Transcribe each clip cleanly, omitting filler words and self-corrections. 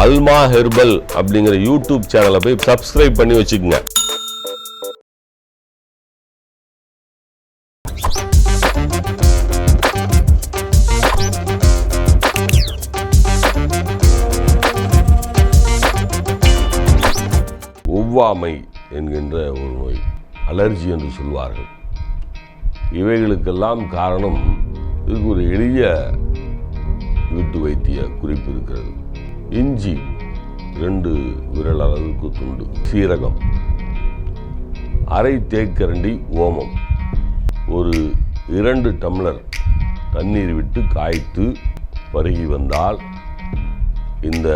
அல்மா herbal அப்படிங்கிற YouTube சேனலை போய் சப்ஸ்கிரைப் பண்ணி வச்சுக்கோங்க. ஒவ்வாமை என்கின்ற ஒரு நோய், அலர்ஜி என்று சொல்வார்கள். இவைகளுக்கெல்லாம் காரணம், இதுக்கு ஒரு எளிய வீட்டு வைத்திய குறிப்பு இருக்கிறது. இஞ்சி 2 விரல் அளவுக்கு துண்டு, சீரகம், அரை தேக்கரண்டி ஓமம், ஒரு 2 டம்ளர் தண்ணீர் விட்டு காய்த்து பருகி வந்தால் இந்த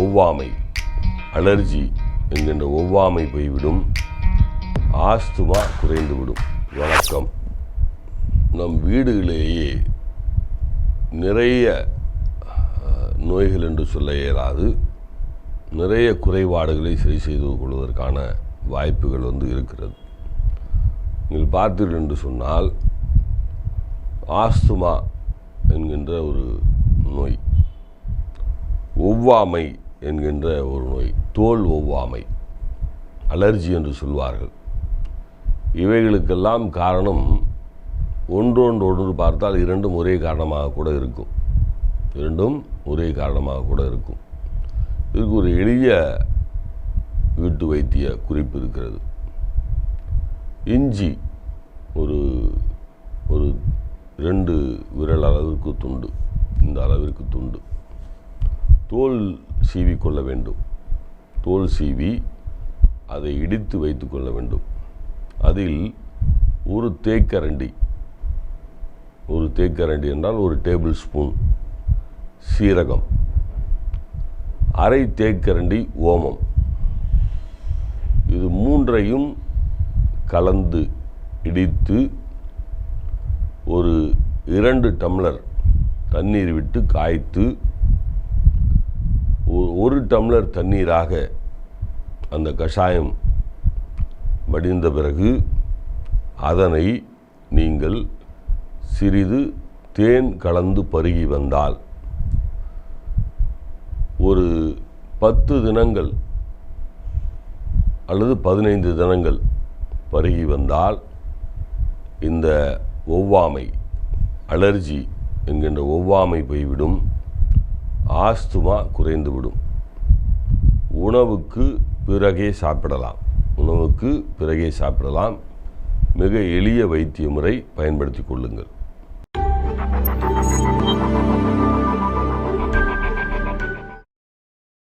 ஒவ்வாமை, அலர்ஜி என்கின்ற ஒவ்வாமை போய்விடும், ஆஸ்துமா குறைந்துவிடும். வணக்கம். நம் வீடுகளிலேயே நிறைய நோய்கள் என்று சொல்ல இயலாது, நிறைய குறைபாடுகளை சரி செய்து கொள்வதற்கான வாய்ப்புகள் இருக்கிறது. நீங்கள் பார்த்தீர்கள் என்று சொன்னால், ஆஸ்துமா என்கின்ற ஒரு நோய், ஒவ்வாமை என்கின்ற ஒரு நோய், தோல் ஒவ்வாமை, அலர்ஜி என்று சொல்வார்கள். இவைகளுக்கெல்லாம் காரணம் ஒன்றொன்று பார்த்தால் 2ம் ஒரே காரணமாக கூட இருக்கும். 2ம் ஒரே காரணமாக கூட இருக்கும். இதுக்கு ஒரு எளிய வீட்டு வைத்திய குறிப்பு இருக்கிறது. இஞ்சி ஒரு 2 விரல் அளவிற்கு துண்டு, இந்த அளவிற்கு துண்டு, தோல் சீவி கொள்ள வேண்டும். தோல் சீவி அதை இடித்து வைத்து கொள்ள வேண்டும். அதில் ஒரு தேக்கரண்டி என்றால் 1 டேபிள் ஸ்பூன் சீரகம், அரை தேக்கரண்டி ஓமம், இது 3ஐயும் கலந்து இடித்து ஒரு 2 டம்ளர் தண்ணீர் விட்டு காய்த்து 1 டம்ளர் தண்ணீராக அந்த கஷாயம் வடிந்த பிறகு அதனை நீங்கள் சிறிது தேன் கலந்து பருகி வந்தால், ஒரு 10 தினங்கள் அல்லது 15 தினங்கள் பருகி வந்தால் இந்த ஒவ்வாமை, அலர்ஜி என்கின்ற ஒவ்வாமை போய்விடும், ஆஸ்துமா குறைந்துவிடும். உணவுக்கு பிறகே சாப்பிடலாம். மிக எளிய வைத்திய முறை, பயன்படுத்தி கொள்ளுங்கள்.